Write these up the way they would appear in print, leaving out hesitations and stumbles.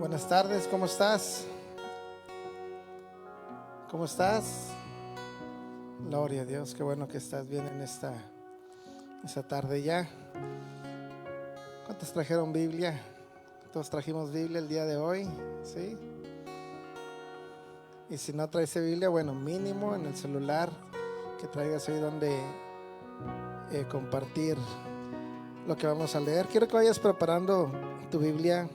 Buenas tardes, ¿cómo estás? ¿Cómo estás? Gloria a Dios, qué bueno que estás bien en esta tarde ya. ¿Cuántos trajeron Biblia? Todos trajimos Biblia el día de hoy, ¿sí? Y si no traes Biblia, bueno, mínimo en el celular que traigas ahí donde compartir lo que vamos a leer. Quiero que vayas preparando tu Biblia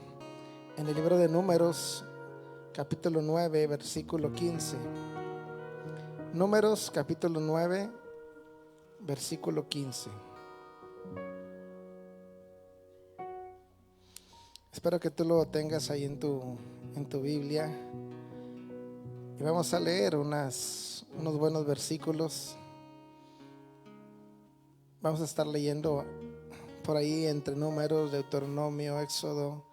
en el libro de Números, capítulo 9, versículo 15. Números, capítulo 9, versículo 15. Espero que tú lo tengas ahí en tu Biblia. Y vamos a leer unos buenos versículos. Vamos a estar leyendo por ahí entre Números, Deuteronomio, Éxodo.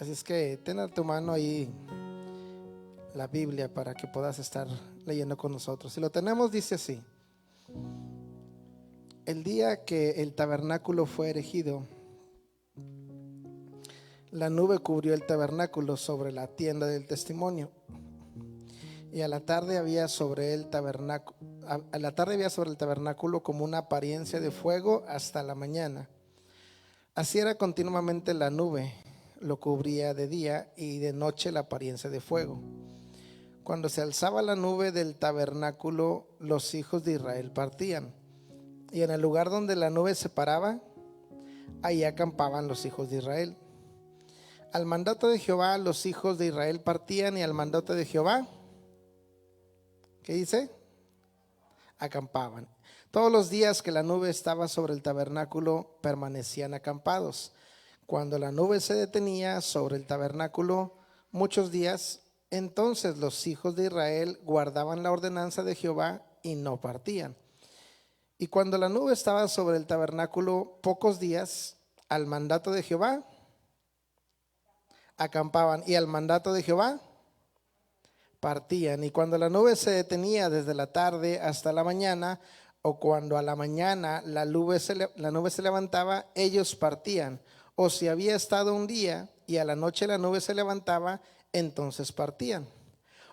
Así es que ten a tu mano ahí la Biblia para que puedas estar leyendo con nosotros. Si lo tenemos, dice así: el día que el tabernáculo fue erigido, la nube cubrió el tabernáculo sobre la tienda del testimonio, y a la tarde había sobre el tabernáculo como una apariencia de fuego hasta la mañana. Así era continuamente la nube, lo cubría de día, y de noche la apariencia de fuego. Cuando se alzaba la nube del tabernáculo, los hijos de Israel partían, y en el lugar donde la nube se paraba, ahí acampaban los hijos de Israel. Al mandato de Jehová, los hijos de Israel partían, y al mandato de Jehová, ¿qué dice? Acampaban. Todos los días que la nube estaba sobre el tabernáculo, permanecían acampados. Cuando la nube se detenía sobre el tabernáculo muchos días, entonces los hijos de Israel guardaban la ordenanza de Jehová y no partían. Y cuando la nube estaba sobre el tabernáculo pocos días, al mandato de Jehová acampaban, y al mandato de Jehová partían. Y cuando la nube se detenía desde la tarde hasta la mañana, o cuando a la mañana la nube se levantaba, ellos partían. O si había estado un día y a la noche la nube se levantaba, entonces partían.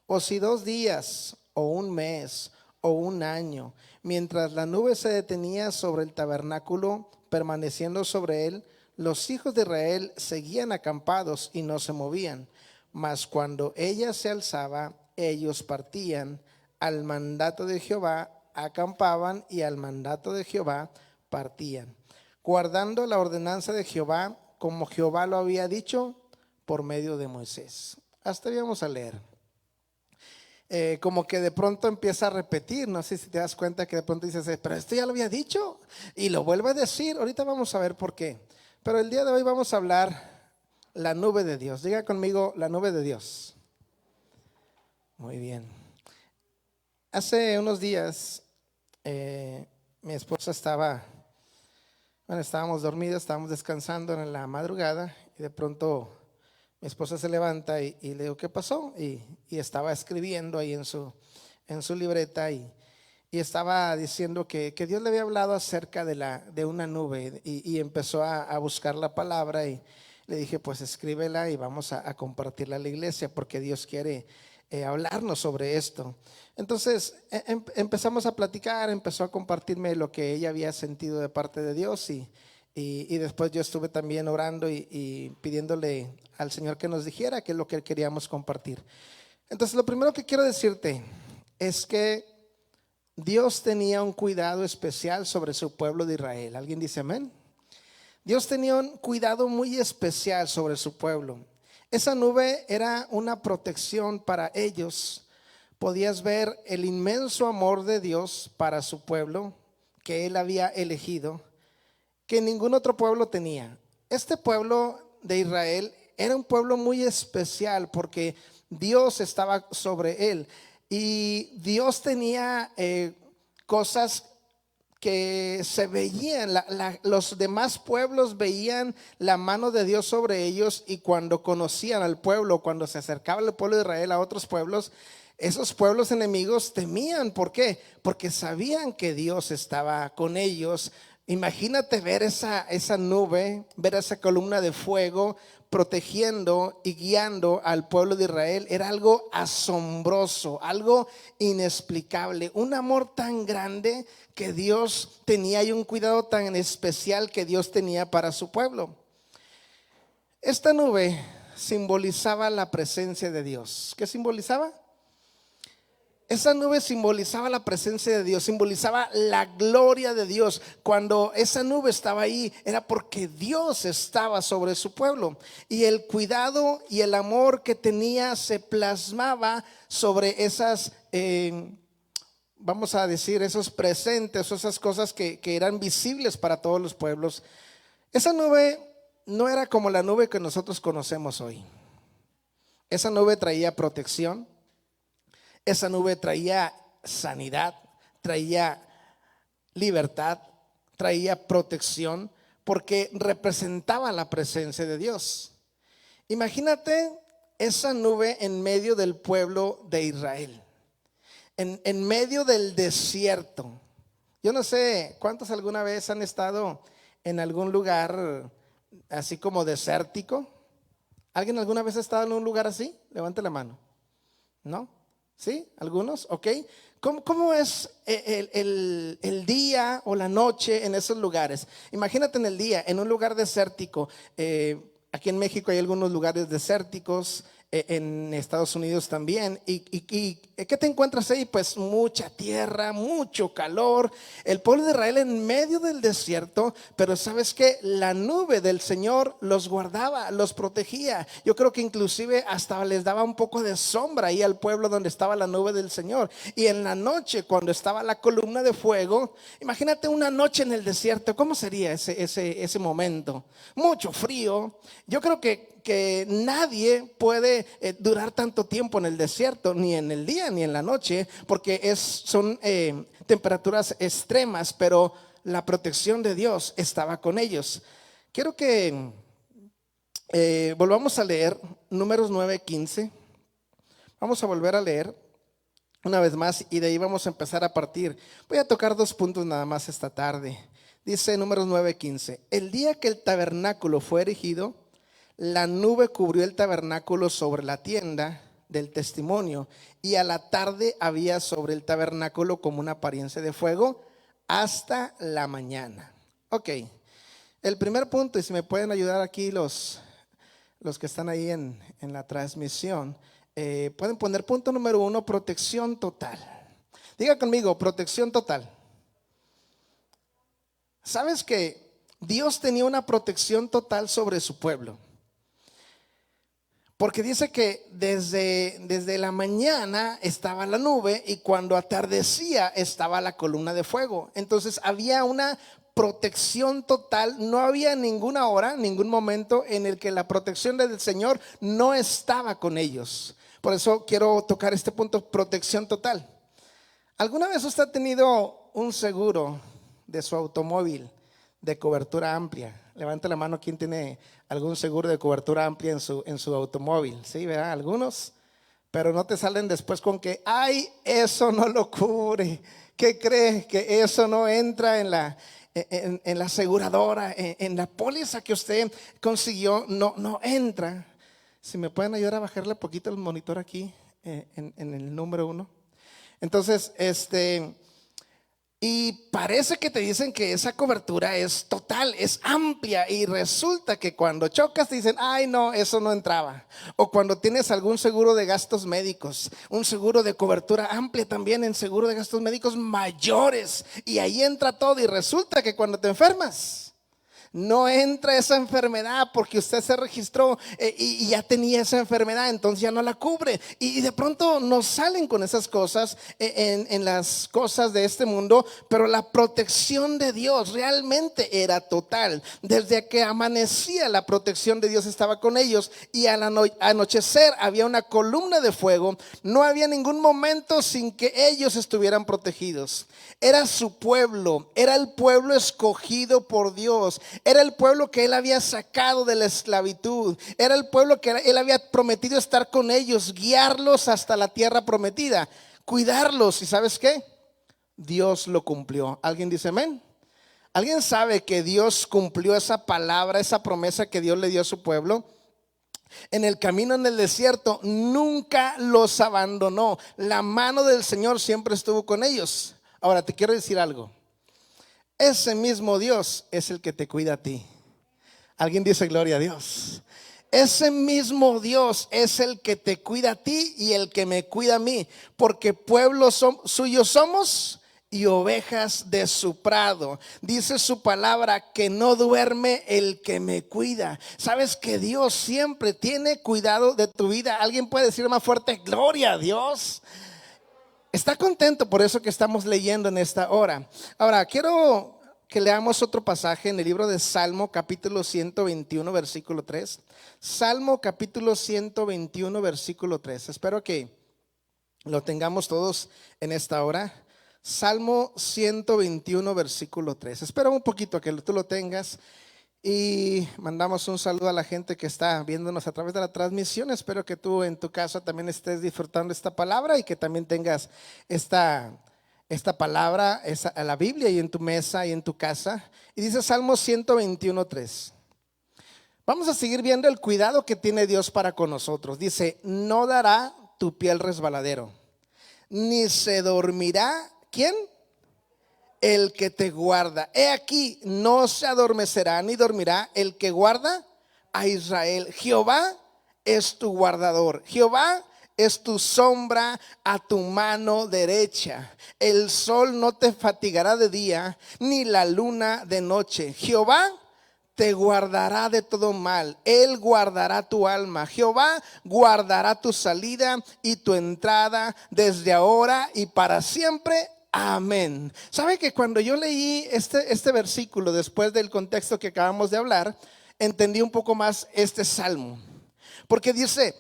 O si 2 días o un mes o un año, mientras la nube se detenía sobre el tabernáculo, permaneciendo sobre él, los hijos de Israel seguían acampados y no se movían. Mas cuando ella se alzaba, ellos partían. Al mandato de Jehová acampaban, y al mandato de Jehová partían, guardando la ordenanza de Jehová, como Jehová lo había dicho por medio de Moisés. Hasta ahí vamos a leer. Como que de pronto empieza a repetir. No sé si te das cuenta que de pronto dices, pero esto ya lo había dicho y lo vuelve a decir. Ahorita vamos a ver por qué. Pero el día de hoy vamos a hablar la nube de Dios. Diga conmigo, la nube de Dios. Muy bien. Hace unos días mi esposa estábamos dormidos, estábamos descansando en la madrugada, y de pronto mi esposa se levanta y le digo, ¿qué pasó? Y estaba escribiendo ahí en su libreta, y estaba diciendo que Dios le había hablado acerca de una nube, y empezó a buscar la palabra, y le dije, pues escríbela y vamos a compartirla a la iglesia, porque Dios quiere hablarnos sobre esto. Entonces empezamos a platicar, empezó a compartirme lo que ella había sentido de parte de Dios, y después yo estuve también orando y pidiéndole al Señor que nos dijera qué es lo que queríamos compartir. Entonces lo primero que quiero decirte es que Dios tenía un cuidado especial sobre su pueblo de Israel. ¿Alguien dice amén? Dios tenía un cuidado muy especial sobre su pueblo. Esa nube era una protección para ellos. Podías ver el inmenso amor de Dios para su pueblo, que Él había elegido, que ningún otro pueblo tenía. Este pueblo de Israel era un pueblo muy especial porque Dios estaba sobre él, y Dios tenía cosas que se veían. Los demás pueblos veían la mano de Dios sobre ellos, y cuando conocían al pueblo, cuando se acercaba el pueblo de Israel a otros pueblos, esos pueblos enemigos temían. ¿Por qué? Porque sabían que Dios estaba con ellos, Imagínate ver esa nube, ver esa columna de fuego protegiendo y guiando al pueblo de Israel. Era algo asombroso, algo inexplicable, un amor tan grande que Dios tenía y un cuidado tan especial que Dios tenía para su pueblo. Esta nube simbolizaba la presencia de Dios. ¿Qué simbolizaba? Esa nube simbolizaba la presencia de Dios, simbolizaba la gloria de Dios. Cuando esa nube estaba ahí, era porque Dios estaba sobre su pueblo. Y el cuidado y el amor que tenía se plasmaba sobre esas, vamos a decir, esos presentes, esas cosas que eran visibles para todos los pueblos. Esa nube no era como la nube que nosotros conocemos hoy. Esa nube traía protección. Esa nube traía sanidad, traía libertad, traía protección, porque representaba la presencia de Dios. Imagínate esa nube en medio del pueblo de Israel, en medio del desierto. Yo no sé cuántos alguna vez han estado en algún lugar así como desértico. ¿Alguien alguna vez ha estado en un lugar así? Levante la mano. ¿No? ¿Sí? ¿Algunos? ¿Ok? ¿Cómo es el día o la noche en esos lugares? Imagínate en el día, en un lugar desértico. Aquí en México hay algunos lugares desérticos, en Estados Unidos también. ¿Y qué te encuentras ahí? Pues mucha tierra, mucho calor. El pueblo de Israel en medio del desierto, pero ¿sabes qué? La nube del Señor los guardaba, los protegía. Yo creo que inclusive hasta les daba un poco de sombra ahí al pueblo donde estaba la nube del Señor. Y en la noche, cuando estaba la columna de fuego, imagínate una noche en el desierto. ¿Cómo sería ese momento? Mucho frío. Yo creo que nadie puede durar tanto tiempo en el desierto, ni en el día ni en la noche, porque son temperaturas extremas, pero la protección de Dios estaba con ellos. Quiero que volvamos a leer Números 9:15. Vamos a volver a leer una vez más y de ahí vamos a empezar a partir. Voy a tocar 2 puntos nada más esta tarde. Dice Números 9:15: el día que el tabernáculo fue erigido, la nube cubrió el tabernáculo sobre la tienda del testimonio, y a la tarde había sobre el tabernáculo como una apariencia de fuego hasta la mañana. Ok, el primer punto, y si me pueden ayudar aquí los que están ahí en la transmisión, pueden poner punto número 1, protección total. Diga conmigo, protección total. ¿Sabes que Dios tenía una protección total sobre su pueblo? Porque dice que desde la mañana estaba la nube y cuando atardecía estaba la columna de fuego. Entonces había una protección total. No había ninguna hora, ningún momento en el que la protección del Señor no estaba con ellos. Por eso quiero tocar este punto, protección total. ¿Alguna vez usted ha tenido un seguro de su automóvil de cobertura amplia? Levante la mano quien tiene algún seguro de cobertura amplia en su automóvil. Sí, ¿verdad? Algunos, pero no te salen después con que ay, eso no lo cubre. ¿Qué crees? Que eso no entra en la aseguradora, en la póliza que usted consiguió, no entra. Si me pueden ayudar a bajarle un poquito el monitor aquí, en el número 1. Entonces, y parece que te dicen que esa cobertura es total, es amplia, y resulta que cuando chocas te dicen ay no, eso no entraba. O cuando tienes algún seguro de gastos médicos, un seguro de cobertura amplia también en seguro de gastos médicos mayores, y ahí entra todo, y resulta que cuando te enfermas no entra esa enfermedad porque usted se registró y ya tenía esa enfermedad, entonces ya no la cubre. Y de pronto nos salen con esas cosas en las cosas de este mundo, pero la protección de Dios realmente era total. Desde que amanecía, la protección de Dios estaba con ellos, y al anochecer había una columna de fuego. No había ningún momento sin que ellos estuvieran protegidos. Era su pueblo, era el pueblo escogido por Dios. Era el pueblo que Él había sacado de la esclavitud. Era el pueblo que Él había prometido estar con ellos, guiarlos hasta la tierra prometida, cuidarlos. ¿Y sabes qué? Dios lo cumplió. ¿Alguien dice amén? ¿Alguien sabe que Dios cumplió esa palabra, esa promesa que Dios le dio a su pueblo? En el camino en el desierto nunca los abandonó. La mano del Señor siempre estuvo con ellos. Ahora te quiero decir algo. Ese mismo Dios es el que te cuida a ti. Alguien dice gloria a Dios. Ese mismo Dios es el que te cuida a ti y el que me cuida a mí, porque pueblo suyo somos y ovejas de su prado. Dice su palabra que no duerme el que me cuida. Sabes que Dios siempre tiene cuidado de tu vida. Alguien puede decir más fuerte, gloria a Dios. Está contento por eso que estamos leyendo en esta hora. Ahora quiero que leamos otro pasaje en el libro de Salmo capítulo 121 versículo 3. Salmo capítulo 121 versículo 3. Espero que lo tengamos todos en esta hora. Salmo 121 versículo 3. Espera un poquito que tú lo tengas y mandamos un saludo a la gente que está viéndonos a través de la transmisión. Espero que tú en tu casa también estés disfrutando esta palabra y que también tengas esta palabra, la Biblia y en tu mesa y en tu casa. Y dice Salmo 121 3. Vamos a seguir viendo el cuidado que tiene Dios para con nosotros. Dice, no dará tu pie al resbaladero, ni se dormirá. ¿Quién? El que te guarda. He aquí, no se adormecerá ni dormirá el que guarda a Israel. Jehová es tu guardador. Jehová es tu sombra a tu mano derecha. El sol no te fatigará de día, ni la luna de noche. Jehová te guardará de todo mal. Él guardará tu alma. Jehová guardará tu salida y tu entrada desde ahora y para siempre. Amén. ¿Sabe que cuando yo leí este versículo después del contexto que acabamos de hablar, entendí un poco más este salmo? Porque dice,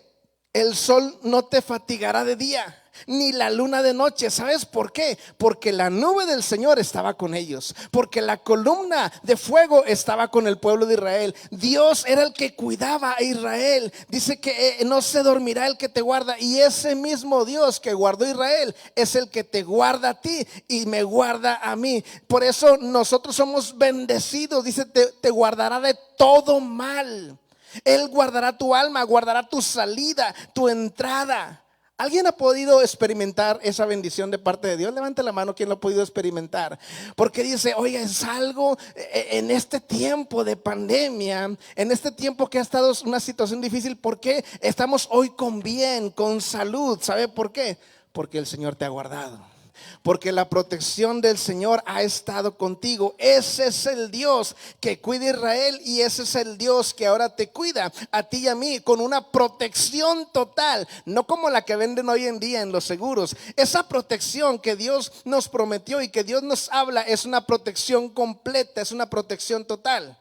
el sol no te fatigará de día, ni la luna de noche. ¿Sabes por qué? Porque la nube del Señor estaba con ellos, porque la columna de fuego estaba con el pueblo de Israel. Dios era el que cuidaba a Israel. Dice que no se dormirá el que te guarda, y ese mismo Dios que guardó a Israel es el que te guarda a ti y me guarda a mí. Por eso nosotros somos bendecidos. Dice, te guardará de todo mal. Él guardará tu alma, guardará tu salida, tu entrada. ¿Alguien ha podido experimentar esa bendición de parte de Dios? Levante la mano quien lo ha podido experimentar. Porque dice, oye, es algo en este tiempo de pandemia, en este tiempo que ha estado una situación difícil. ¿Por qué estamos hoy con bien, con salud? ¿Sabe por qué? Porque el Señor te ha guardado. Porque la protección del Señor ha estado contigo. Ese es el Dios que cuida a Israel, y ese es el Dios que ahora te cuida a ti y a mí con una protección total, no como la que venden hoy en día en los seguros. Esa protección que Dios nos prometió y que Dios nos habla es una protección completa, es una protección total.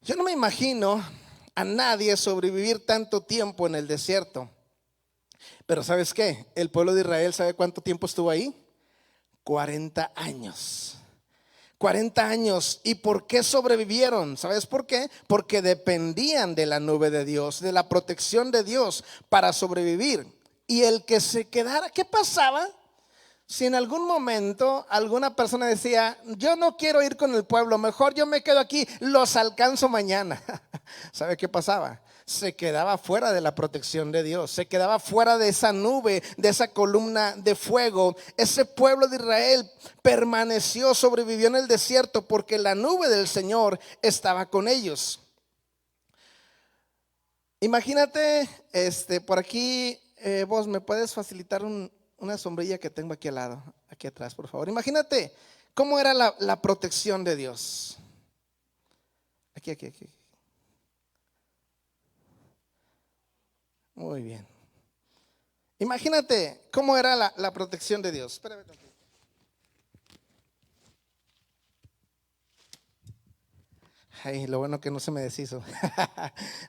Yo no me imagino a nadie sobrevivir tanto tiempo en el desierto. Pero ¿sabes qué? El pueblo de Israel, ¿sabe cuánto tiempo estuvo ahí? 40 años. 40 años. ¿Y por qué sobrevivieron? ¿Sabes por qué? Porque dependían de la nube de Dios, de la protección de Dios para sobrevivir. Y el que se quedara, ¿qué pasaba? Si en algún momento alguna persona decía, yo no quiero ir con el pueblo, mejor yo me quedo aquí, los alcanzo mañana. ¿Sabe qué pasaba? Se quedaba fuera de la protección de Dios, se quedaba fuera de esa nube, de esa columna de fuego. Ese pueblo de Israel permaneció, sobrevivió en el desierto porque la nube del Señor estaba con ellos. Imagínate, por aquí, vos me puedes facilitar una sombrilla que tengo aquí al lado, aquí atrás, por favor. Imagínate cómo era la protección de Dios. Aquí. Muy bien. Imagínate cómo era la protección de Dios. Espérame tantito. Ay, lo bueno que no se me deshizo.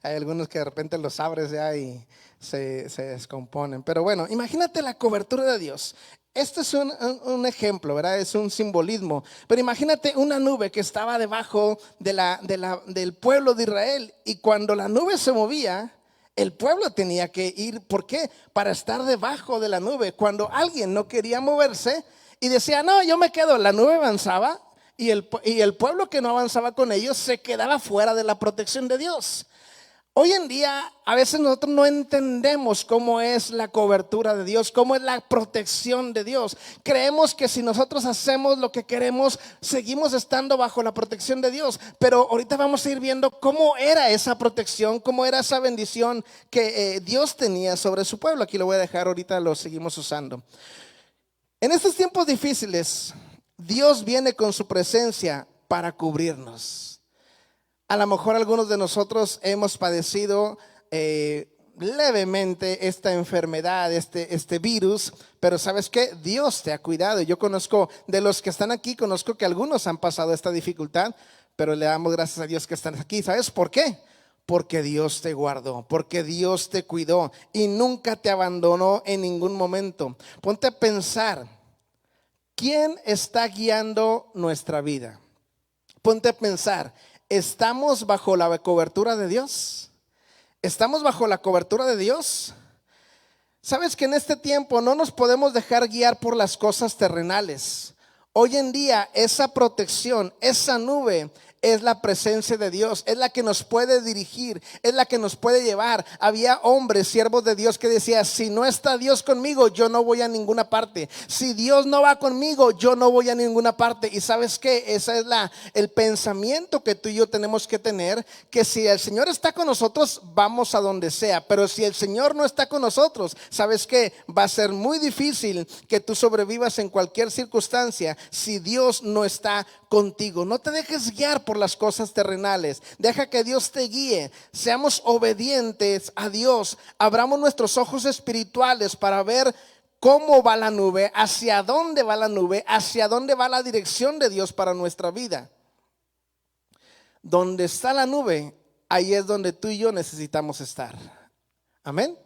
Hay algunos que de repente los abres ya y se descomponen. Pero bueno, imagínate la cobertura de Dios. Este es un ejemplo, ¿verdad? Es un simbolismo. Pero imagínate una nube que estaba debajo del pueblo de Israel. Y cuando la nube se movía, el pueblo tenía que ir. ¿Por qué? Para estar debajo de la nube. Cuando alguien no quería moverse y decía, no, yo me quedo, la nube avanzaba, y el pueblo que no avanzaba con ellos se quedaba fuera de la protección de Dios. Hoy en día a veces nosotros no entendemos cómo es la cobertura de Dios, cómo es la protección de Dios. Creemos que si nosotros hacemos lo que queremos, seguimos estando bajo la protección de Dios. Pero ahorita vamos a ir viendo cómo era esa protección, cómo era esa bendición que Dios tenía sobre su pueblo. Aquí lo voy a dejar, ahorita lo seguimos usando. En estos tiempos difíciles, Dios viene con su presencia para cubrirnos. A lo mejor algunos de nosotros hemos padecido levemente esta enfermedad, este virus, pero ¿sabes qué? Dios te ha cuidado. Yo conozco, de los que están aquí, conozco que algunos han pasado esta dificultad, pero le damos gracias a Dios que están aquí. ¿Sabes por qué? Porque Dios te guardó, porque Dios te cuidó y nunca te abandonó en ningún momento. Ponte a pensar, ¿quién está guiando nuestra vida? Ponte a pensar, ¿estamos bajo la cobertura de Dios? ¿Estamos bajo la cobertura de Dios? Sabes que en este tiempo no nos podemos dejar guiar por las cosas terrenales. Hoy en día esa protección, esa nube es la presencia de Dios, es la que nos puede dirigir, es la que nos puede llevar. Había hombres, siervos de Dios que decían, si no está Dios conmigo, yo no voy a ninguna parte. Si Dios no va conmigo, yo no voy a ninguna parte. Y sabes qué, ese es el pensamiento que tú y yo tenemos que tener, que si el Señor está con nosotros, vamos a donde sea. Pero si el Señor no está con nosotros, sabes qué, va a ser muy difícil que tú sobrevivas en cualquier circunstancia si Dios no está contigo. No te dejes guiar por las cosas terrenales. Deja que Dios te guíe. Seamos obedientes a Dios. Abramos nuestros ojos espirituales para ver cómo va la nube, hacia dónde va la nube, hacia dónde va la dirección de Dios para nuestra vida. Donde está la nube, ahí es donde tú y yo necesitamos estar. Amén.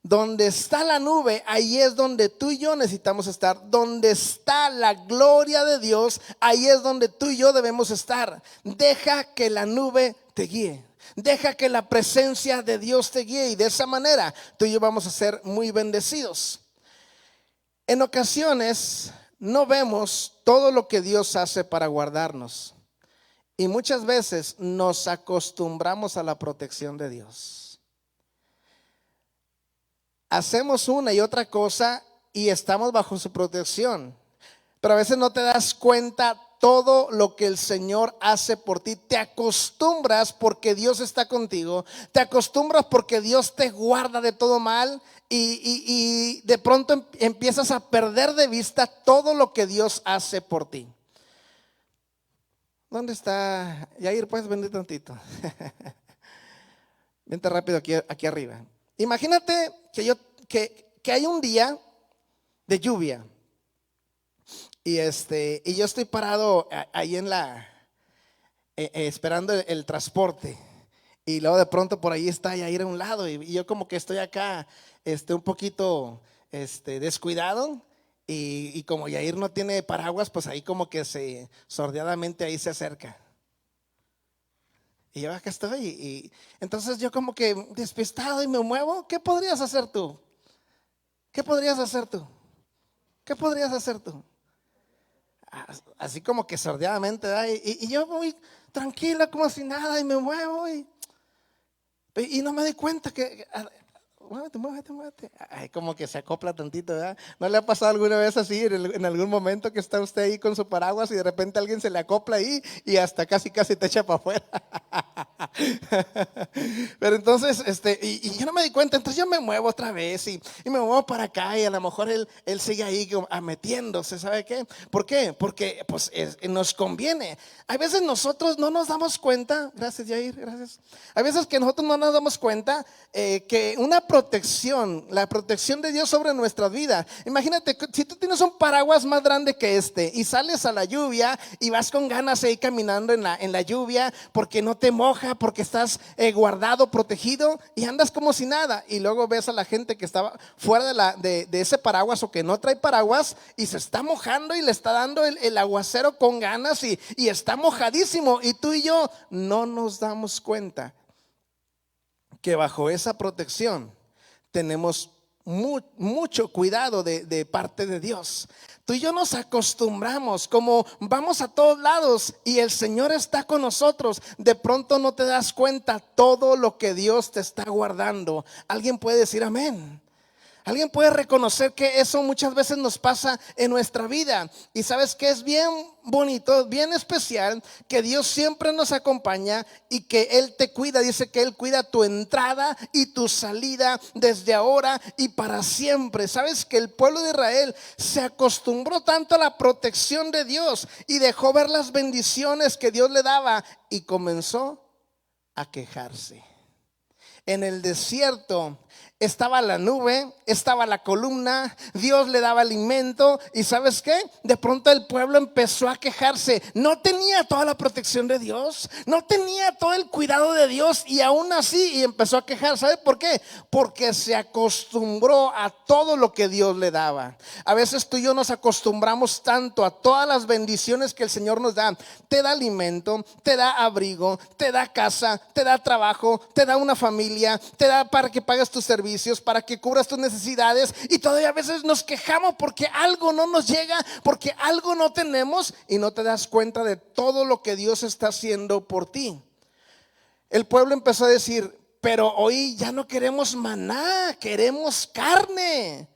Donde está la nube, ahí es donde tú y yo necesitamos estar. Donde está la gloria de Dios, ahí es donde tú y yo debemos estar. Deja que la nube te guíe. Deja que la presencia de Dios te guíe. Y de esa manera tú y yo vamos a ser muy bendecidos. En ocasiones no vemos todo lo que Dios hace para guardarnos. Y muchas veces nos acostumbramos a la protección de Dios. Hacemos una y otra cosa y estamos bajo su protección, pero a veces no te das cuenta todo lo que el Señor hace por ti. Te acostumbras porque Dios está contigo, te acostumbras porque Dios te guarda de todo mal y de pronto empiezas a perder de vista todo lo que Dios hace por ti. ¿Dónde está? Yair, puedes venir tantito. Vente rápido aquí arriba. Imagínate que hay un día de lluvia y yo estoy parado ahí en esperando el transporte, y luego de pronto por ahí está Yair a un lado y yo como que estoy acá un poquito descuidado, y como Yair no tiene paraguas, pues ahí como que sordeadamente ahí se acerca. Y yo acá estoy y entonces yo como que despistado y me muevo. ¿Qué podrías hacer tú? ¿Qué podrías hacer tú? ¿Qué podrías hacer tú? Así como que sordeadamente, ¿verdad? Y yo voy tranquila como si nada y me muevo y no me doy cuenta que muévete. Ay, como que se acopla tantito, ¿verdad? ¿No le ha pasado alguna vez así en algún momento que está usted ahí con su paraguas y de repente alguien se le acopla ahí y hasta casi te echa para afuera? Pero entonces, y yo no me di cuenta, entonces yo me muevo otra vez y me muevo para acá y a lo mejor él sigue ahí metiéndose, ¿sabe qué? ¿Por qué? Porque pues nos conviene. A veces nosotros no nos damos cuenta, gracias Yair, gracias. A veces que nosotros no nos damos cuenta que la protección de Dios sobre nuestra vida. Imagínate, si tú tienes un paraguas más grande que y sales a la lluvia y vas con ganas ahí caminando en la lluvia porque no te moja, porque estás guardado, protegido y andas como si nada, y luego ves a la gente que estaba fuera de ese paraguas o que no trae paraguas y se está mojando y le está dando el aguacero con ganas y está mojadísimo, y tú y yo no nos damos cuenta que bajo esa protección tenemos mucho cuidado de parte de Dios. Tú y yo nos acostumbramos, como vamos a todos lados y el Señor está con nosotros, de pronto no te das cuenta todo lo que Dios te está guardando. Alguien puede decir amén. Alguien puede reconocer que eso muchas veces nos pasa en nuestra vida. Y sabes que es bien bonito, bien especial, que Dios siempre nos acompaña y que Él te cuida. Dice que Él cuida tu entrada y tu salida desde ahora y para siempre. Sabes que el pueblo de Israel se acostumbró tanto a la protección de Dios y dejó ver las bendiciones que Dios le daba y comenzó a quejarse. En el desierto estaba la nube, estaba la columna, Dios le daba alimento. Y ¿sabes qué? De pronto el pueblo empezó a quejarse. No tenía toda la protección de Dios, no tenía todo el cuidado de Dios, y aún así y empezó a quejar. ¿Sabe por qué? Porque se acostumbró a todo lo que Dios le daba. A veces tú y yo nos acostumbramos tanto a todas las bendiciones que el Señor nos da. Te da alimento, te da abrigo, te da casa, te da trabajo, te da una familia, te da para que pagues tus servicios, para que cubras tus necesidades, y todavía a veces nos quejamos porque algo no nos llega, porque algo no tenemos, y no te das cuenta de todo lo que Dios está haciendo por ti. El pueblo empezó a decir: pero hoy ya no queremos maná, queremos carne.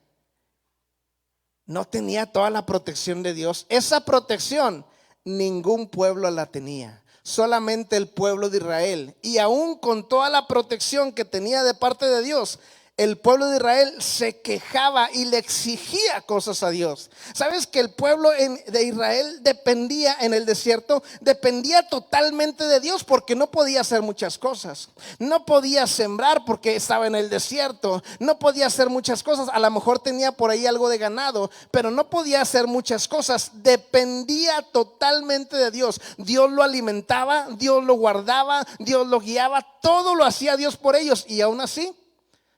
No tenía toda la protección de Dios. Esa protección ningún pueblo la tenía, solamente el pueblo de Israel. Y aún con toda la protección que tenía de parte de Dios, el pueblo de Israel se quejaba y le exigía cosas a Dios. ¿Sabes que el pueblo de Israel dependía en el desierto? Dependía totalmente de Dios, porque no podía hacer muchas cosas. No podía sembrar porque estaba en el desierto. No podía hacer muchas cosas. A lo mejor tenía por ahí algo de ganado, pero no podía hacer muchas cosas. Dependía totalmente de Dios. Dios lo alimentaba, Dios lo guardaba, Dios lo guiaba. Todo lo hacía Dios por ellos, y aún así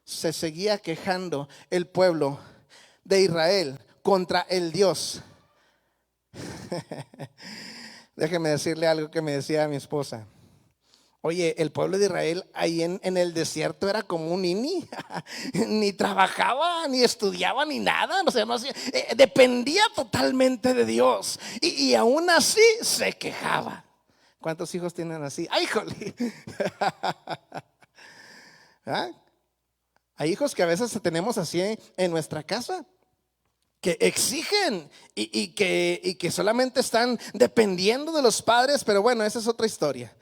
se seguía quejando el pueblo de Israel contra el Dios. Déjeme decirle algo que me decía mi esposa. Oye, el pueblo de Israel ahí en el desierto era como un nini. Ni trabajaba, ni estudiaba, ni nada. O sea, no hacía, dependía totalmente de Dios, y aún así se quejaba. ¿Cuántos hijos tienen así? ¡Ay, jole! ¿Ah? Hay hijos que a veces tenemos así en nuestra casa, que exigen y que solamente están dependiendo de los padres. Pero bueno, esa es otra historia.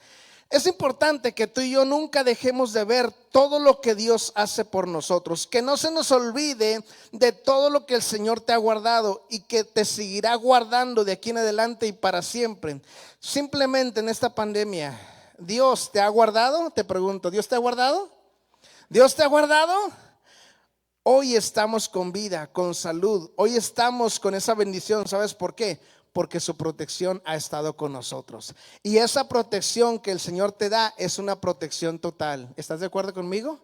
Es importante que tú y yo nunca dejemos de ver todo lo que Dios hace por nosotros, que no se nos olvide de todo lo que el Señor te ha guardado y que te seguirá guardando de aquí en adelante y para siempre. Simplemente en esta pandemia, ¿Dios te ha guardado? Te pregunto, ¿Dios te ha guardado? ¿Dios te ha guardado? Hoy estamos con vida, con salud. Hoy estamos con esa bendición. ¿Sabes por qué? Porque su protección ha estado con nosotros. Y esa protección que el Señor te da es una protección total. ¿Estás de acuerdo conmigo?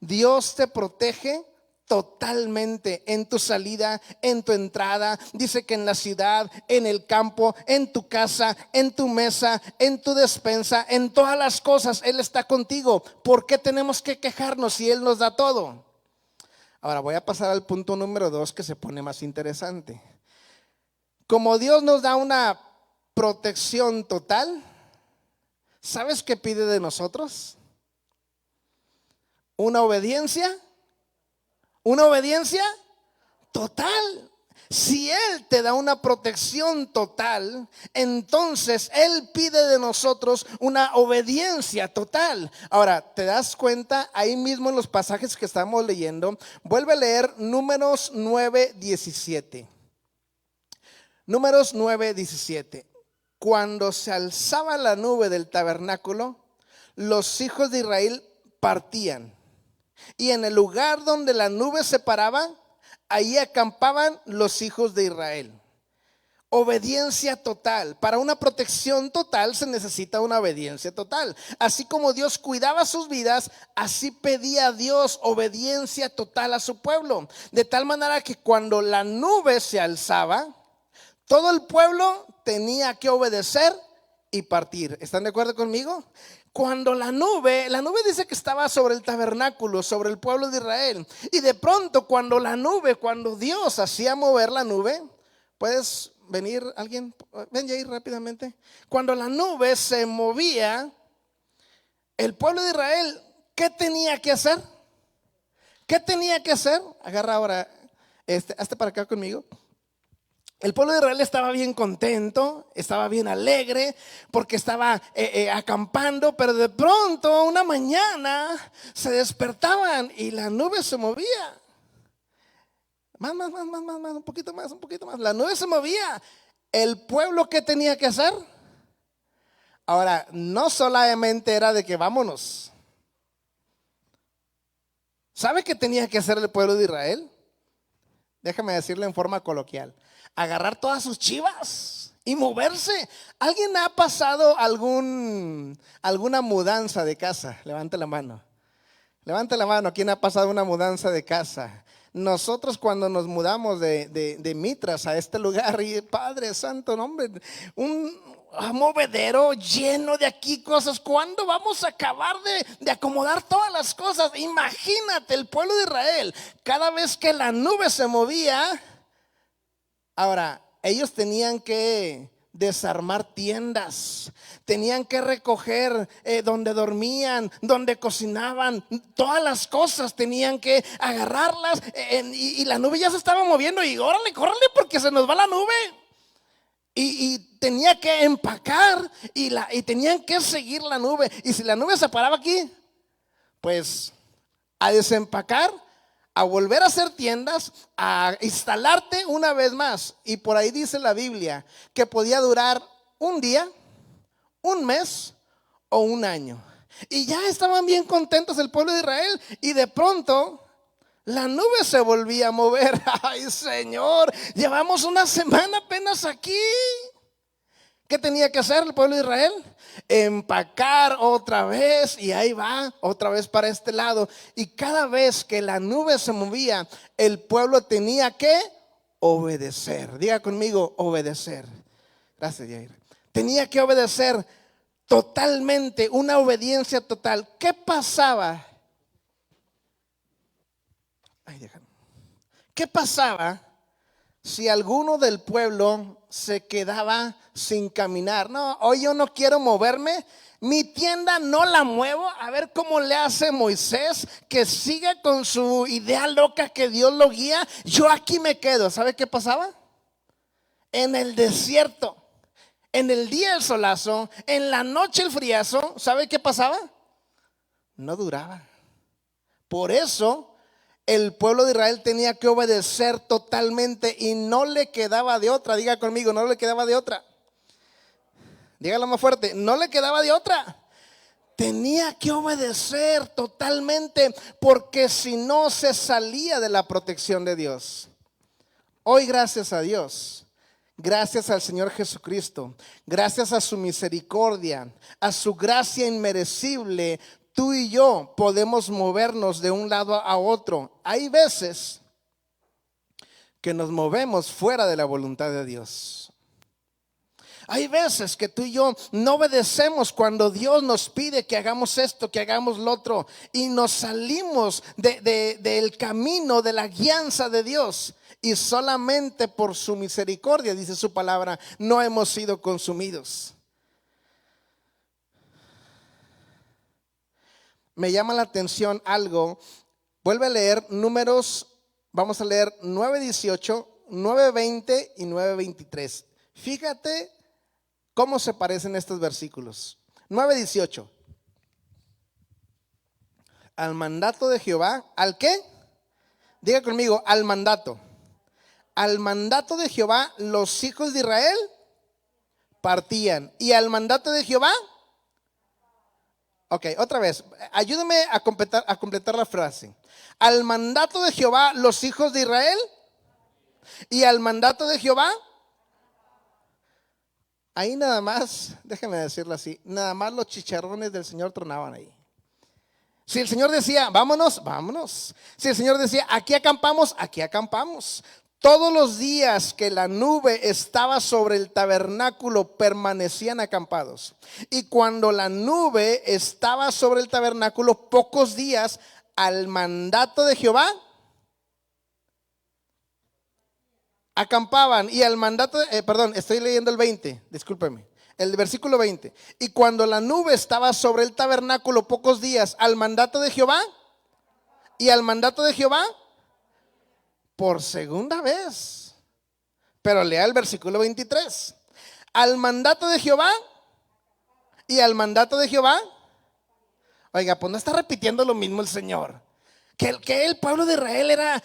Dios te protege totalmente en tu salida, en tu entrada. Dice que en la ciudad, en el campo, en tu casa, en tu mesa, en tu despensa, en todas las cosas Él está contigo. ¿Por qué tenemos que quejarnos si Él nos da todo? Ahora voy a pasar al punto número 2, que se pone más interesante. Como Dios nos da una protección total, ¿sabes qué pide de nosotros? Una obediencia total. Si Él te da una protección total, entonces Él pide de nosotros una obediencia total. Ahora, ¿te das cuenta? Ahí mismo en los pasajes que estamos leyendo, vuelve a leer Números 9:17. Números 9:17. Cuando se alzaba la nube del tabernáculo, los hijos de Israel partían, y en el lugar donde la nube se paraba, ahí acampaban los hijos de Israel. Obediencia total. Para una protección total se necesita una obediencia total. Así como Dios cuidaba sus vidas, así pedía a Dios obediencia total a su pueblo. De tal manera que cuando la nube se alzaba, todo el pueblo tenía que obedecer y partir. ¿Están de acuerdo conmigo? Cuando la nube dice que estaba sobre el tabernáculo, sobre el pueblo de Israel. Y de pronto cuando Dios hacía mover la nube, ¿Puedes venir alguien? Ven Jair rápidamente. Cuando la nube se movía, el pueblo de Israel, ¿qué tenía que hacer? ¿Qué tenía que hacer? Agarra ahora, hazte para acá conmigo. El pueblo de Israel estaba bien contento, estaba bien alegre, porque estaba acampando, pero de pronto una mañana se despertaban y la nube se movía. Más, un poquito más. La nube se movía. El pueblo, ¿qué tenía que hacer? Ahora, no solamente era de que vámonos. ¿Sabe qué tenía que hacer el pueblo de Israel? Déjame decirlo en forma coloquial. Agarrar todas sus chivas y moverse. ¿Alguien ha pasado alguna mudanza de casa? Levante la mano. Levante la mano. ¿Quién ha pasado una mudanza de casa? Nosotros cuando nos mudamos de Mitras a este lugar, y Padre Santo, no, hombre, un movedero lleno de aquí cosas. ¿Cuándo vamos a acabar de acomodar todas las cosas? Imagínate el pueblo de Israel, cada vez que la nube se movía. Ahora, ellos tenían que desarmar tiendas, tenían que recoger donde dormían, donde cocinaban, todas las cosas tenían que agarrarlas, y la nube ya se estaba moviendo y órale, córrele porque se nos va la nube. Y tenía que empacar y tenían que seguir la nube. Y si la nube se paraba aquí, pues a desempacar, a volver a hacer tiendas, a instalarte una vez más. Y por ahí dice la Biblia que podía durar un día, un mes o un año. Y ya estaban bien contentos el pueblo de Israel. Y de pronto la nube se volvía a mover. Ay, Señor, llevamos una semana apenas aquí. ¿Qué tenía que hacer el pueblo de Israel? Empacar otra vez, y ahí va otra vez para este lado. Y cada vez que la nube se movía, el pueblo tenía que obedecer. Diga conmigo, obedecer. Gracias, Jair. Tenía que obedecer totalmente, una obediencia total. ¿Qué pasaba? ¿Qué pasaba si alguno del pueblo se quedaba sin caminar? No, hoy yo no quiero moverme, mi tienda no la muevo. A ver cómo le hace Moisés, que siga con su idea loca que Dios lo guía. Yo aquí me quedo. ¿Sabe qué pasaba? En el desierto, en el día el solazo, en la noche el friazo. ¿Sabe qué pasaba? No duraba. Por eso el pueblo de Israel tenía que obedecer totalmente y no le quedaba de otra. Diga conmigo, no le quedaba de otra. Dígalo más fuerte, no le quedaba de otra. Tenía que obedecer totalmente, porque si no se salía de la protección de Dios. Hoy, gracias a Dios, gracias al Señor Jesucristo, gracias a su misericordia, a su gracia inmerecible, tú y yo podemos movernos de un lado a otro. Hay veces que nos movemos fuera de la voluntad de Dios. Hay veces que tú y yo no obedecemos cuando Dios nos pide que hagamos esto, que hagamos lo otro, y nos salimos del camino, de la guianza de Dios. Y solamente por su misericordia, dice su palabra, no hemos sido consumidos. Me llama la atención algo. Vuelve a leer Números, vamos a leer 9:18, 9:20 y 9:23. Fíjate cómo se parecen estos versículos. 9:18. Al mandato de Jehová, ¿al qué? Diga conmigo, al mandato. Al mandato de Jehová los hijos de Israel partían. ¿Y al mandato de Jehová? Ok, otra vez, ayúdame a completar la frase. Al mandato de Jehová los hijos de Israel, y al mandato de Jehová. Ahí nada más, déjenme decirlo así, nada más los chicharrones del Señor tronaban ahí. Si el Señor decía, vámonos, vámonos. Si el Señor decía, aquí acampamos, aquí acampamos. Todos los días que la nube estaba sobre el tabernáculo, permanecían acampados. Y cuando la nube estaba sobre el tabernáculo pocos días, al mandato de Jehová, acampaban y al mandato, perdón, estoy leyendo el 20, discúlpeme, el versículo 20. Y cuando la nube estaba sobre el tabernáculo pocos días, al mandato de Jehová, y al mandato de Jehová, por segunda vez. Pero lea el versículo 23. Al mandato de Jehová, y al mandato de Jehová. Oiga, pues no está repitiendo lo mismo el Señor. Que el pueblo de Israel era,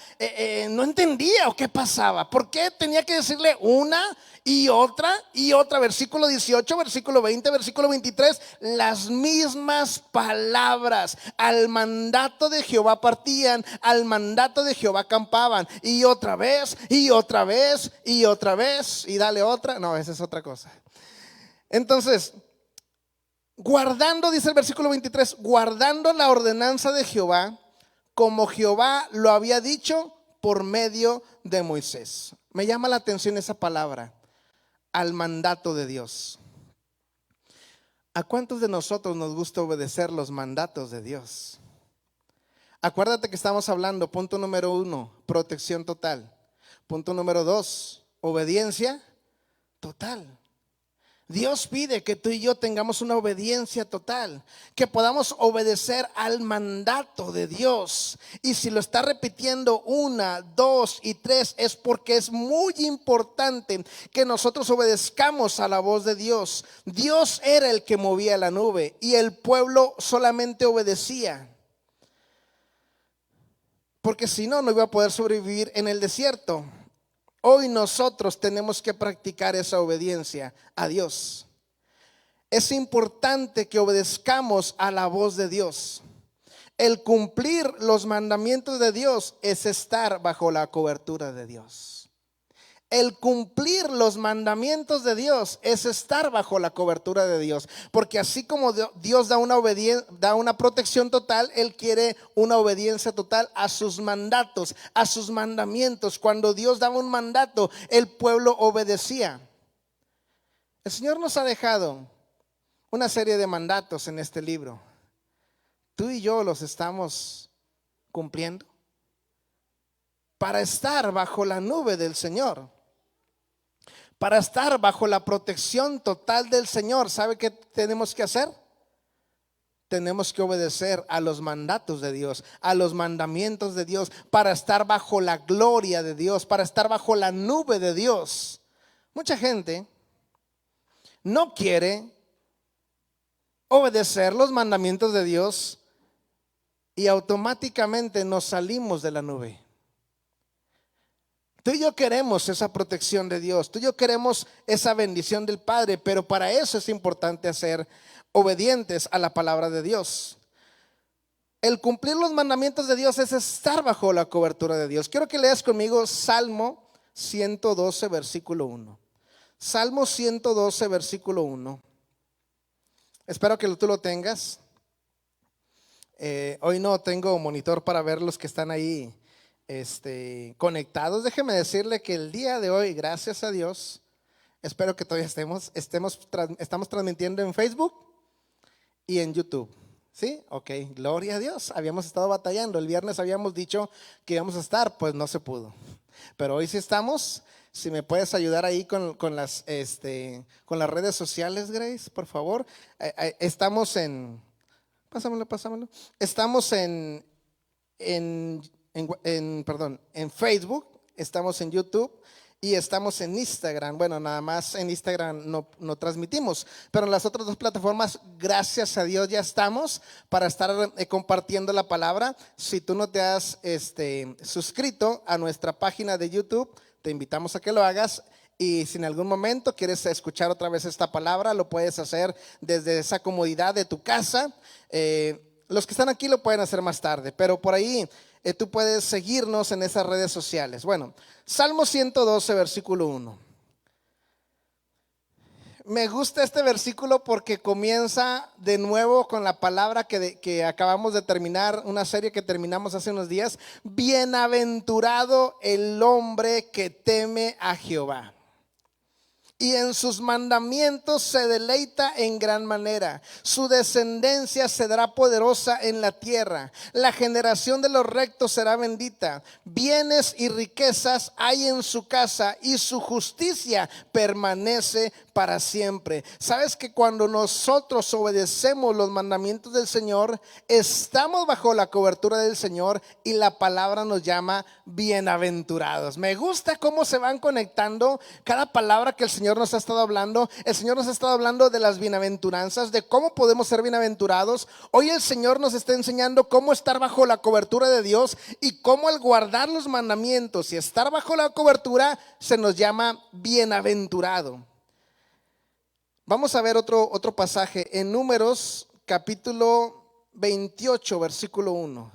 no entendía o qué pasaba. ¿Por qué tenía que decirle una y otra y otra? Versículo 18, versículo 20, versículo 23, las mismas palabras. Al mandato de Jehová partían, al mandato de Jehová acampaban. Y otra vez, y otra vez, y otra vez, y dale otra. No, esa es otra cosa. Entonces, guardando, dice el versículo 23, guardando la ordenanza de Jehová, como Jehová lo había dicho por medio de Moisés. Me llama la atención esa palabra, al mandato de Dios. ¿A cuántos de nosotros nos gusta obedecer los mandatos de Dios? Acuérdate que estamos hablando, punto número 1, protección total. Punto número 2, obediencia total. Dios pide que tú y yo tengamos una obediencia total, que podamos obedecer al mandato de Dios. Y si lo está repitiendo 1, 2 y 3, es porque es muy importante que nosotros obedezcamos a la voz de Dios. Dios era el que movía la nube y el pueblo solamente obedecía, porque si no, no iba a poder sobrevivir en el desierto. Hoy nosotros tenemos que practicar esa obediencia a Dios. Es importante que obedezcamos a la voz de Dios. El cumplir los mandamientos de Dios es estar bajo la cobertura de Dios. El cumplir los mandamientos de Dios es estar bajo la cobertura de Dios. Porque así como Dios da una protección total, Él quiere una obediencia total a sus mandatos, a sus mandamientos. Cuando Dios daba un mandato, el pueblo obedecía. El Señor nos ha dejado una serie de mandatos en este libro. Tú y yo los estamos cumpliendo para estar bajo la nube del Señor. Para estar bajo la protección total del Señor. ¿Sabe qué tenemos que hacer? Tenemos que obedecer a los mandatos de Dios, a los mandamientos de Dios, para estar bajo la gloria de Dios, para estar bajo la nube de Dios. Mucha gente no quiere obedecer los mandamientos de Dios y automáticamente nos salimos de la nube. Tú y yo queremos esa protección de Dios, tú y yo queremos esa bendición del Padre, pero para eso es importante ser obedientes a la palabra de Dios. El cumplir los mandamientos de Dios es estar bajo la cobertura de Dios. Quiero que leas conmigo Salmo 112, versículo 1. Salmo 112, versículo 1. Espero que tú lo tengas. Hoy no tengo monitor para ver los que están ahí conectados. Déjeme decirle que el día de hoy, gracias a Dios, espero que todavía estamos transmitiendo en Facebook y en YouTube. ¿Sí? Ok, gloria a Dios. Habíamos estado batallando. El viernes habíamos dicho que íbamos a estar, pues no se pudo. Pero hoy sí estamos. Si me puedes ayudar ahí con las redes sociales, Grace, por favor. Estamos en, pásamelo. Estamos en Facebook, estamos en YouTube y estamos en Instagram. Bueno, nada más en Instagram no transmitimos, pero en las otras dos plataformas, gracias a Dios, ya estamos para estar compartiendo la palabra. Si tú no te has suscrito a nuestra página de YouTube, te invitamos a que lo hagas. Y si en algún momento quieres escuchar otra vez esta palabra, lo puedes hacer desde esa comodidad de tu casa. Los que están aquí lo pueden hacer más tarde, pero por ahí tú puedes seguirnos en esas redes sociales. Bueno, Salmo 112, versículo 1. Me gusta este versículo porque comienza de nuevo con la palabra que acabamos de terminar, una serie que terminamos hace unos días. Bienaventurado el hombre que teme a Jehová y en sus mandamientos se deleita en gran manera. Su descendencia será poderosa en la tierra. La generación de los rectos será bendita. Bienes y riquezas hay en su casa, y su justicia permanece para siempre. Sabes que cuando nosotros obedecemos los mandamientos del Señor, estamos bajo la cobertura del Señor, y la palabra nos llama bienaventurados. Me gusta cómo se van conectando cada palabra que el Señor nos ha estado hablando. El Señor nos ha estado hablando de las bienaventuranzas, de cómo podemos ser bienaventurados. Hoy el Señor nos está enseñando cómo estar bajo la cobertura de Dios, y cómo al guardar los mandamientos y estar bajo la cobertura se nos llama bienaventurado. Vamos a ver otro pasaje en Números capítulo 28 versículo 1.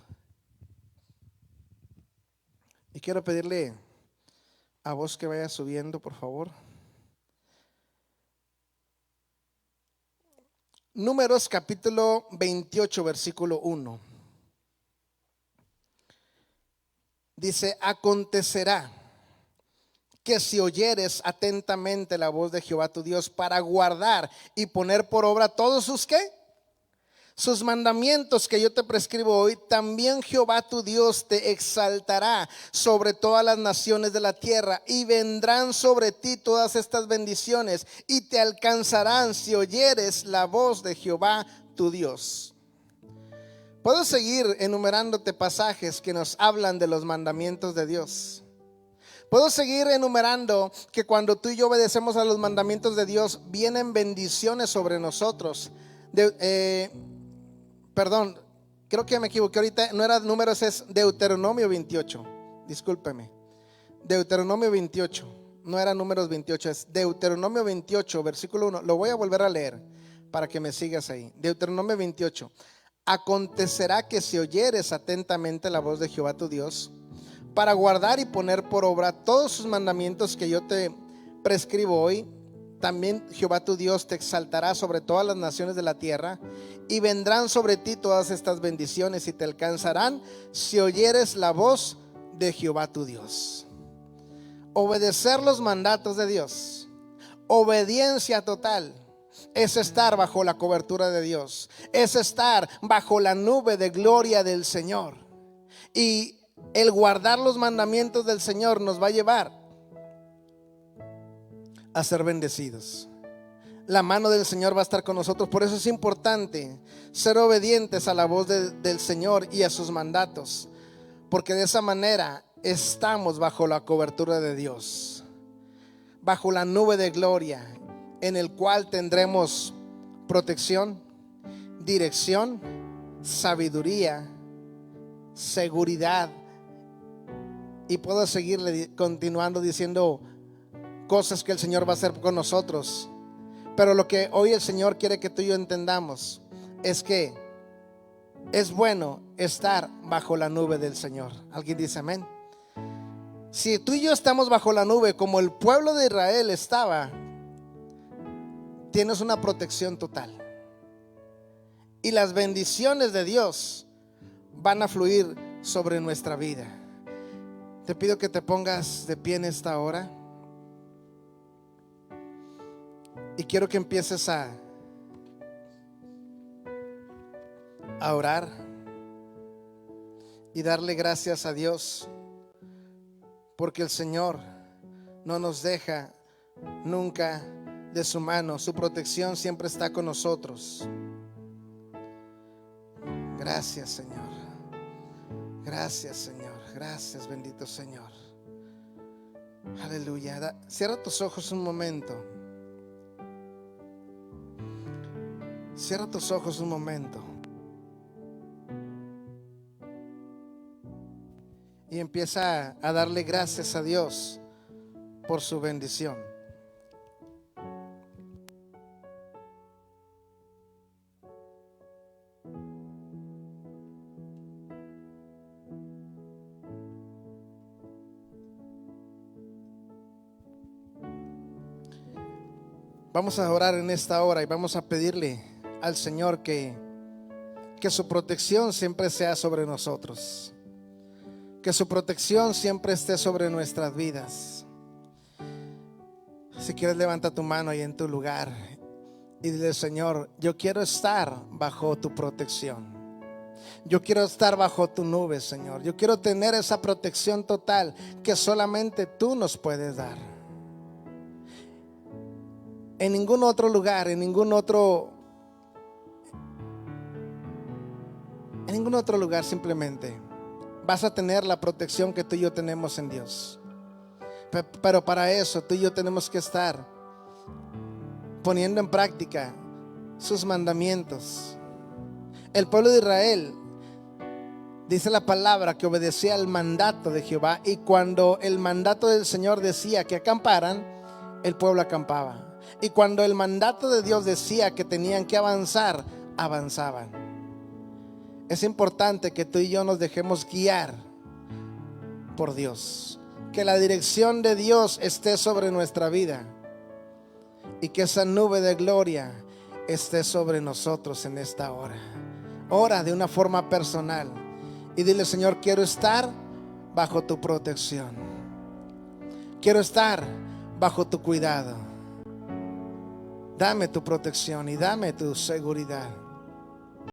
Y quiero pedirle a vos que vaya subiendo, por favor. Números capítulo 28 versículo 1. Dice: acontecerá que si oyeres atentamente la voz de Jehová tu Dios para guardar y poner por obra todos sus ¿qué? Sus mandamientos que yo te prescribo hoy, también Jehová tu Dios te exaltará sobre todas las naciones de la tierra, y vendrán sobre ti todas estas bendiciones, y te alcanzarán si oyeres la voz de Jehová tu Dios. Puedo seguir enumerándote pasajes que nos hablan de los mandamientos de Dios. Puedo seguir enumerando que cuando tú y yo obedecemos a los mandamientos de Dios, vienen bendiciones sobre nosotros. Perdón, creo que me equivoqué ahorita. No era Números, es Deuteronomio 28. Discúlpeme. Deuteronomio 28. No era Números 28, es Deuteronomio 28, versículo 1. Lo voy a volver a leer para que me sigas ahí. Deuteronomio 28. Acontecerá que si oyeres atentamente la voz de Jehová tu Dios, para guardar y poner por obra todos sus mandamientos que yo te prescribo hoy, también Jehová tu Dios te exaltará sobre todas las naciones de la tierra, y vendrán sobre ti todas estas bendiciones, y te alcanzarán si oyeres la voz de Jehová tu Dios. Obedecer los mandatos de Dios, obediencia total, es estar bajo la cobertura de Dios, es estar bajo la nube de gloria del Señor. Y el guardar los mandamientos del Señor nos va a llevar a ser bendecidos. La mano del Señor va a estar con nosotros. Por eso es importante ser obedientes a la voz del Señor y a sus mandatos, porque de esa manera estamos bajo la cobertura de Dios, bajo la nube de gloria, en el cual tendremos protección, dirección, sabiduría, seguridad. Y puedo seguirle continuando diciendo cosas que el Señor va a hacer con nosotros. Pero lo que hoy el Señor quiere que tú y yo entendamos es que es bueno estar bajo la nube del Señor. ¿Alguien dice amén? Si tú y yo estamos bajo la nube como el pueblo de Israel estaba, tienes una protección total, y las bendiciones de Dios van a fluir sobre nuestra vida. Te pido que te pongas de pie en esta hora, y quiero que empieces a orar y darle gracias a Dios, porque el Señor no nos deja nunca de su mano. Su protección siempre está con nosotros. Gracias, Señor. Gracias, Señor. Gracias, bendito Señor. Aleluya. Cierra tus ojos un momento. Cierra tus ojos un momento. Y empieza a darle gracias a Dios por su bendición. Vamos a orar en esta hora y vamos a pedirle al Señor que su protección siempre sea sobre nosotros, que su protección siempre esté sobre nuestras vidas. Si quieres, levanta tu mano ahí en tu lugar y dile: Señor, yo quiero estar bajo tu protección. Yo quiero estar bajo tu nube, Señor. Yo quiero tener esa protección total que solamente tú nos puedes dar. En ningún otro lugar, en ningún otro lugar simplemente vas a tener la protección que tú y yo tenemos en Dios. Pero para eso tú y yo tenemos que estar poniendo en práctica sus mandamientos. El pueblo de Israel, dice la palabra, que obedecía al mandato de Jehová, y cuando el mandato del Señor decía que acamparan, el pueblo acampaba. Y cuando el mandato de Dios decía que tenían que avanzar, avanzaban. Es importante que tú y yo nos dejemos guiar por Dios, que la dirección de Dios esté sobre nuestra vida y que esa nube de gloria esté sobre nosotros en esta hora. Ora de una forma personal y dile: Señor, quiero estar bajo tu protección, quiero estar bajo tu cuidado. Dame tu protección y dame tu seguridad.